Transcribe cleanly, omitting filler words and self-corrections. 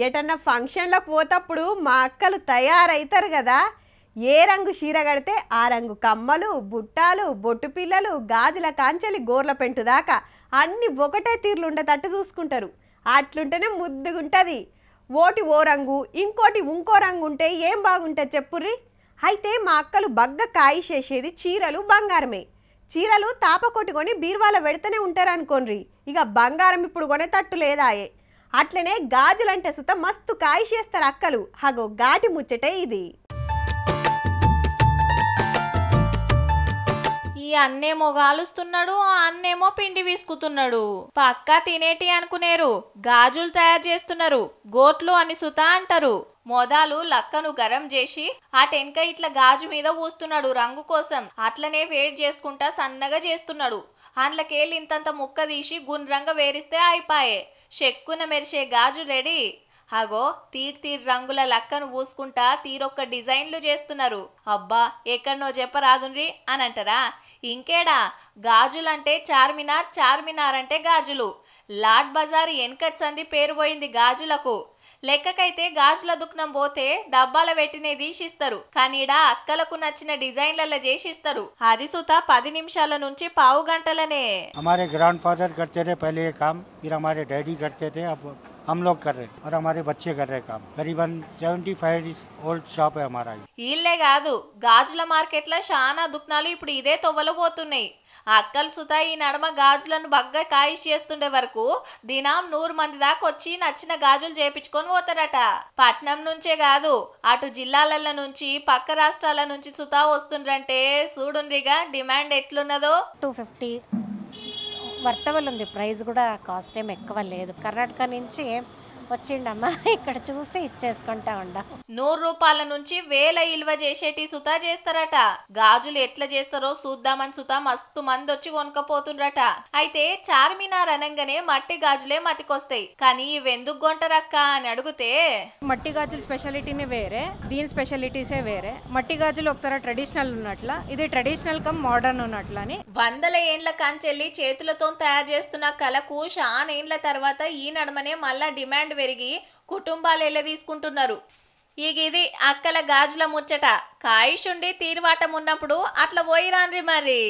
ఎటన్నా ఫంక్షన్లకు పోతప్పుడు మా అక్కలు తయారైతారు కదా, ఏ రంగు చీర కడితే ఆ రంగు కమ్మలు, బుట్టాలు, బొట్టు పిల్లలు, గాజుల కాంచెలి గోర్ల పెంటు దాకా అన్ని ఒకటే తీర్లు ఉండేటట్టు చూసుకుంటారు. అట్లుంటేనే ముద్దుగుంటుంది. ఓటి ఓ రంగు, ఇంకోటి ఇంకో రంగు ఉంటే ఏం బాగుంటుంది చెప్పుర్రి. అయితే మా అక్కలు బగ్గ కాయి చేసేది చీరలు బంగారమే. చీరలు తాప కొట్టుకొని బీరువాల పెడితేనే ఉంటారు అనుకోండి. ఇక బంగారం ఇప్పుడు కొనేటట్టు లేదాయే. అట్లనే గాజులంటే సుత మస్తు కాయి చేస్తారు అక్కలు. హగో గాటి ముచ్చటే ఇది. ఈ అన్నేమో గాలుస్తున్నాడు, ఆ అన్నేమో పిండి విసుకుతున్నాడు. పక్క తినేటి అనుకునేరు, గాజులు తయారు చేస్తున్నారు. గోట్లు అని సుత అంటారు. మోదాలు లక్కను గరం చేసి ఆ టెంక ఇట్లా గాజు మీద పూస్తున్నాడు రంగు కోసం. అట్లనే వేడి చేసుకుంటా సన్నగా చేస్తున్నాడు. అందులోకెళ్ళి ఇంతంత ముక్క తీసి గుండ్రంగా వేరిస్తే అయిపాయే. చెక్కున మెరిసే గాజు రెడీ. అగో తీర్ రంగుల లక్కను పూసుకుంటా తీరొక్క డిజైన్లు చేస్తున్నారు. అబ్బా ఎక్కడనో చెప్పరాదుండ్రి అని అంటారా? ఇంకేడా, గాజులంటే చార్మినార్, చార్మినార్ అంటే గాజులు. లాడ్ బజార్ ఎన్కట్ సంది పేరు పోయింది గాజులకు. లెక్కకైతే గాజుల దుకాణం పోతే డబ్బాల పెట్టినే తీసిస్తారు, కానీ ఈడ అక్కలకు నచ్చిన డిజైన్లలో చేసిస్తారు. అది సుత 10 నిమిషాల నుంచి పావు గంటలనే. हमारे ग्रैंडफादर करते थे पहले ये काम, फिर हमारे डैडी करते थे, अब हम लोग कर रहे और हमारे बच्चे कर रहे काम. करीबन 75 ओल्ड शॉप है हमारा. ఈళ్ళే కాదు, గాజుల మార్కెట్లో చాలా దుకాణాలు ఇప్పుడు ఇదే తొవ్వలు పోతున్నాయి. అక్కలు సుత ఈ నడమ గాజులను బగ్గా కాయిష్ చేస్తుండే వరకు దినం 100 మంది దాకా వచ్చి నచ్చిన గాజులు చేపించుకొని పోతారట. పట్నం నుంచే కాదు, అటు జిల్లాల నుంచి పక్క రాష్ట్రాల నుంచి సుతా వస్తుండ్రంటే చూడుండ్రిగా డిమాండ్ ఎట్లున్నదో. 250 వర్తబుల్ ఉంది. ప్రైస్ కూడా కాస్ట్ ఏం ఎక్కువ లేదు. కర్ణాటక నుంచి వచ్చిండమ్మా, ఇక్కడ చూసి ఇచ్చేసుకుంటా ఉండ. 100 రూపాయల నుంచి 1000 ఇల్వ చేసేటి సుతా చేస్తారట. గాజులు ఎట్లా చేస్తారో చూద్దామని సుతా మస్తు మంది వచ్చి కొనుక్కపోతుండ్రట. అయితే చార్మినార్ అనగానే మట్టి గాజులే మతికొస్తాయి, కానీ ఇవెందుకు కొంటారక్క అని అడిగితే, మట్టి గాజుల స్పెషాలిటీనే వేరే, దీని స్పెషాలిటీసే వేరే. మట్టి గాజులు ఒకతర ట్రెడిషనల్ ఉన్నట్ల, ఇది ట్రెడిషనల్ కమ్ మోడర్న్ ఉన్నట్లని. 100 ఏండ్ల కంచెల్లి చేతులతో తయారు చేస్తున్న కళకు చాలా ఏండ్ల తర్వాత ఈ నడమనే మళ్ళా డిమాండ్ పెరిగి కుటుంబాలు ఎల్ల తీసుకుంటున్నారు. ఇది అక్కల గాజుల ముచ్చట. కాయిషుండి తీరువాటం ఉన్నప్పుడు అట్లా పోయి రాన్రి మరి.